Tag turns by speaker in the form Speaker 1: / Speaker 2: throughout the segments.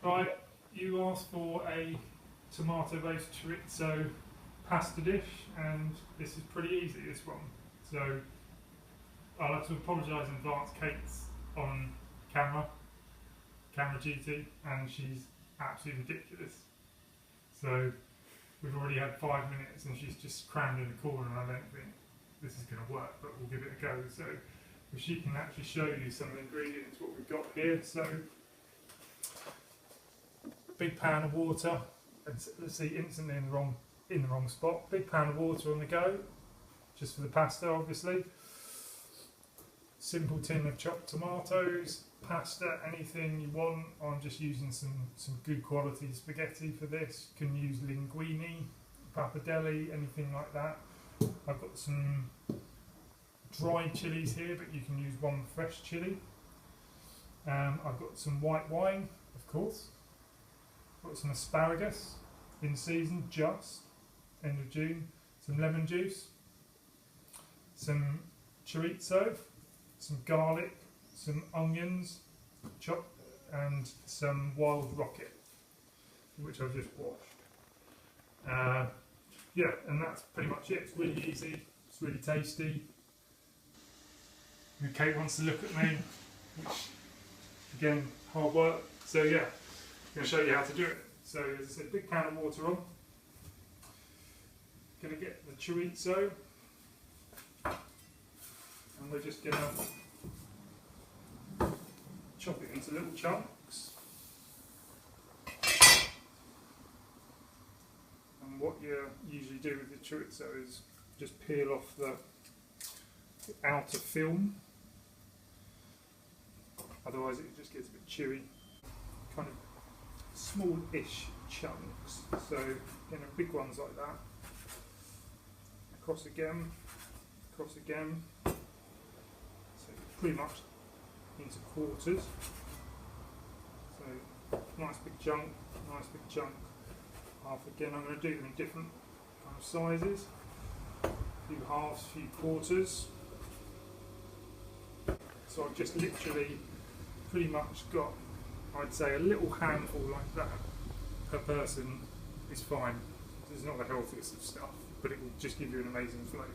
Speaker 1: Right, you asked for a tomato-based chorizo pasta dish, and this is pretty easy, this one. So I'll have to apologise in advance. Kate's on camera duty, and she's absolutely ridiculous. So we've already had 5 minutes and she's just crammed in the corner, and I don't think this is going to work, but we'll give it a go. So if she can actually show you some of the ingredients, what we've got here. So big pan of water, and let's see, instantly in the wrong spot. Big pan of water on the go, just for the pasta, obviously. Simple tin of chopped tomatoes, pasta, anything you want. I'm just using some good quality spaghetti for this. You can use linguine, pappardelle, anything like that. I've got some dried chilies here, but you can use one fresh chili. I've got some white wine, of course. I've got some asparagus in season, just end of June. Some lemon juice, some chorizo, some garlic, some onions chopped, and some wild rocket, which I've just washed. Yeah, and that's pretty much it. It's really easy, it's really tasty. And Kate wants to look at me, which again, hard work. So yeah, I'm going to show you how to do it. So as I said, big pan of water on. Going to get the chorizo, and we're just going to chop it into little chunks. And what you usually do with the chorizo is just peel off the outer film, otherwise it just gets a bit chewy. Kind of small-ish chunks, so big ones like that. Across again, so pretty much into quarters. So nice big chunk, half again. I'm going to do them in different kind of sizes. A few halves, a few quarters. So I've just literally pretty much got, I'd say, a little handful like that per person is fine. This is not the healthiest of stuff, but it will just give you an amazing flavour.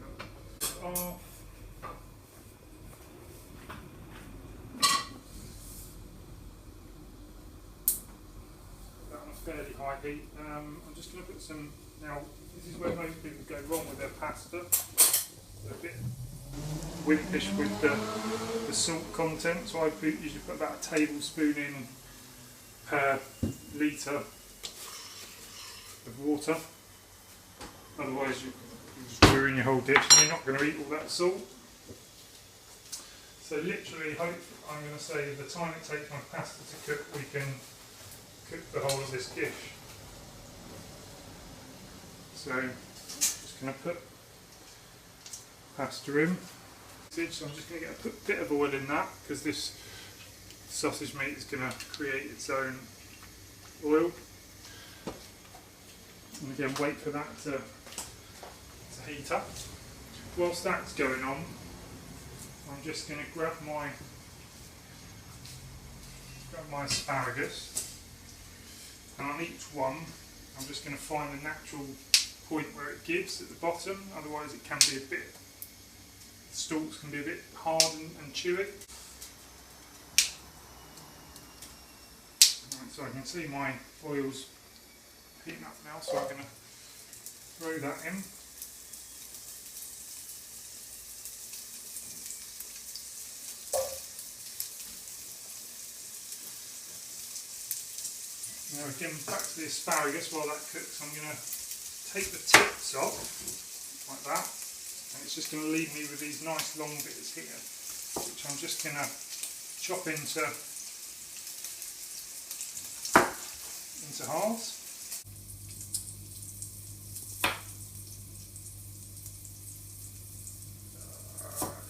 Speaker 1: That on a fairly high heat. I'm just going to put some, now this is where most people go wrong with their pasta. They're a bit wimpish with the salt content, so I usually put about a tablespoon in per litre of water. Otherwise you just ruin your whole dish and you're not going to eat all that salt. So literally, I'm going to say the time it takes my pasta to cook, we can cook the whole of this dish. So just going to put pasta in. So I'm just going to get a bit of oil in that, because this sausage meat is going to create its own oil. And again, wait for that to heat up. Whilst that's going on, I'm just going to grab my asparagus, and on each one I'm just going to find the natural point where it gives at the bottom, otherwise it can be a bit, the stalks can be a bit hard and chewy. Right, so I can see my oil's heating up now, so I'm going to throw that in. Now again, back to the asparagus. While that cooks, I'm going to take the tips off, like that, and it's just going to leave me with these nice long bits here, which I'm just going to chop into halves.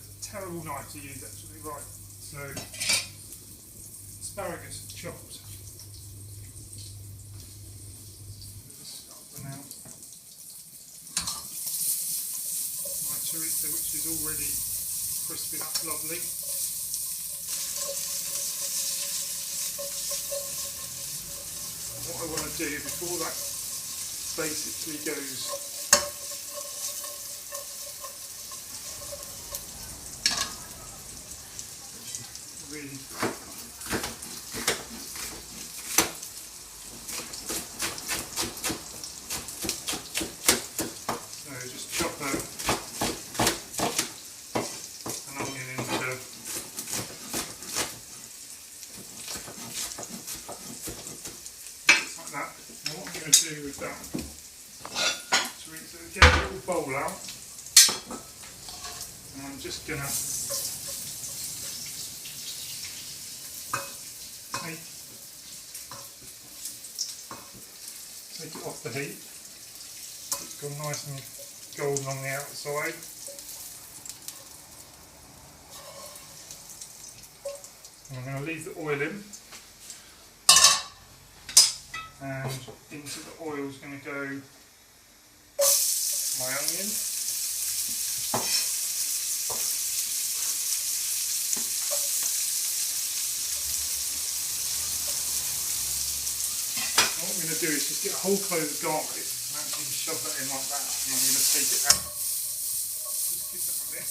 Speaker 1: It's a terrible knife to use actually, right, so asparagus chopped. Now, my chorizo, which is already crisping up lovely. what I want to do before that basically goes really so just chop an onion into like that. Now what I'm going to do with that chorizo is get a little bowl out and I'm just going to take it off the heat. It's gone nice and golden on the outside. And I'm going to leave the oil in, and into the oil is going to go my onion. What I'm going to do is just get a whole clove of garlic and actually just shove that in like that, and I'm going to take it out. Just give that a mix.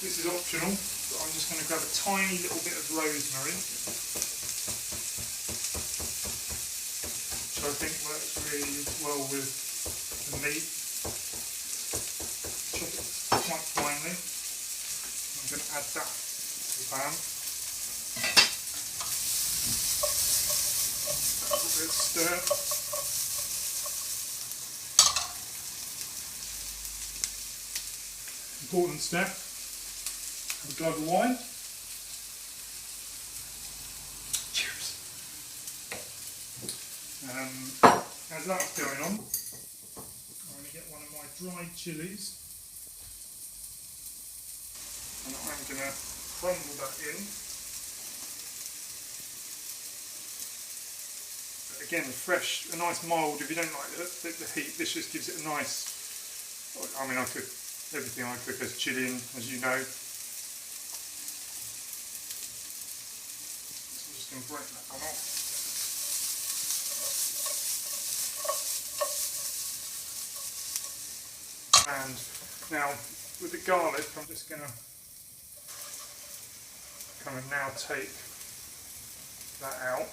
Speaker 1: This is optional, but I'm just going to grab a tiny little bit of rosemary, which I think works really well with the meat. Chop it quite finely. I'm going to add that to the pan. Stir. Important step. Have a glug of wine. Cheers. As that's going on, I'm going to get one of my dried chilies and I'm going to crumble that in. Again, fresh, a nice mild. If you don't like the heat, this just gives it a nice. I mean, I cook everything I cook as chili in, as you know. So I'm just going to break that one off. And now with the garlic, I'm just going to kind of now take that out.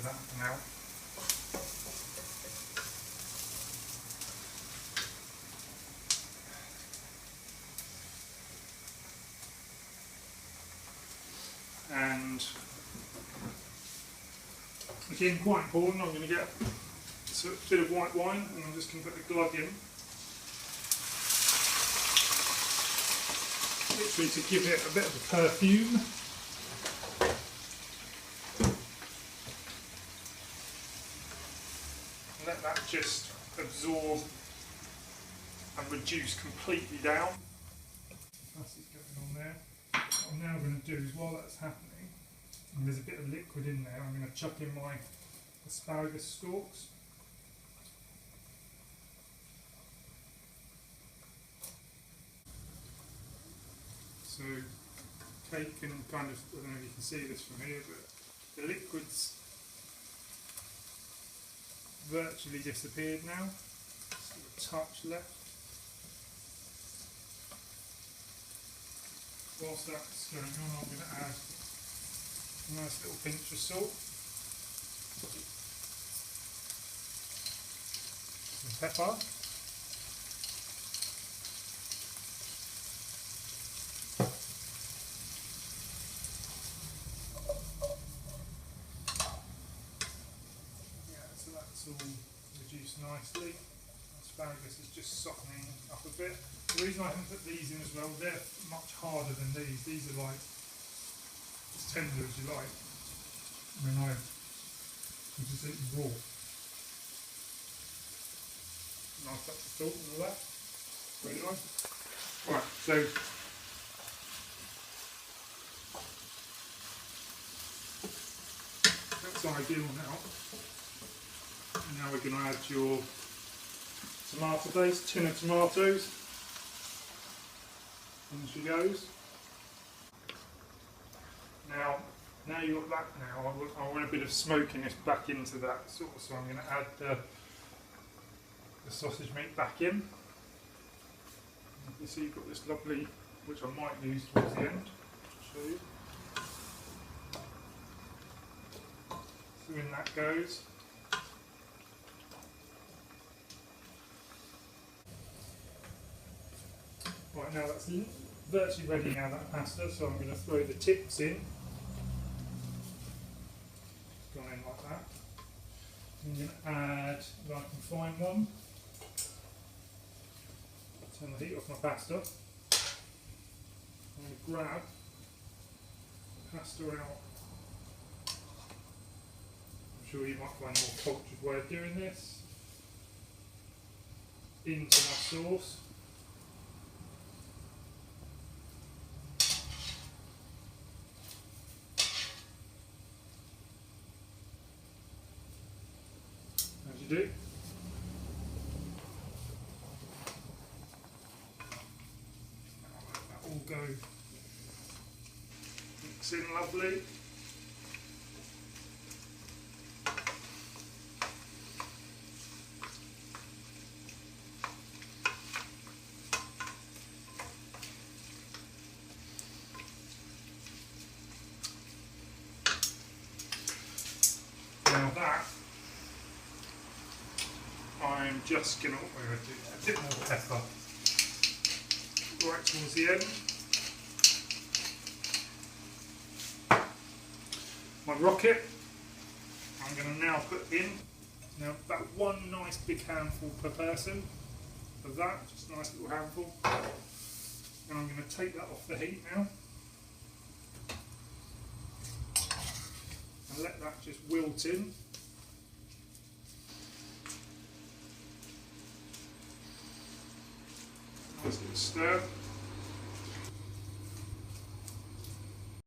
Speaker 1: That now. And again, quite important, I'm going to get a bit of white wine and I'm just going to put the glug in. Literally to give it a bit of a perfume. Let that just absorb and reduce completely down. That's it going on there. What I'm now going to do is, while that's happening, and there's a bit of liquid in there, I'm going to chuck in my asparagus stalks. So cake can kind of, I don't know if you can see this from here, but the liquid's virtually disappeared now. Just a touch left. Whilst that's going on, I'm going to add a nice little pinch of salt, some pepper, so that's all reduced nicely. Asparagus is just softening up a bit. The reason I can put these in as well, they're much harder than these. These are like as tender as you like. I mean, I can just eat them raw. Nice touch of salt and all that. Really nice. Right, so that's ideal now. And now we're going to add your tomato paste, tin of tomatoes. In she goes. Now you've got that now, I want a bit of smokiness back into that so I'm going to add the sausage meat back in. You see you've got this lovely, which I might use towards the end. I'll show you. So in that goes. Right, now that's virtually ready now, that pasta, so I'm going to throw the tips in. Gone in like that. I'm going to add, if I can find one, turn the heat off my pasta. I'm going to grab the pasta out. I'm sure you might find a more cultured way of doing this. Into my sauce. As you do. That all go mix in lovely. Now that I'm just going to do a bit more pepper right towards the end. My rocket, I'm going to now put in about one nice big handful per person of that, just a nice little handful. And I'm going to take that off the heat now and let that just wilt in. Nice little stir.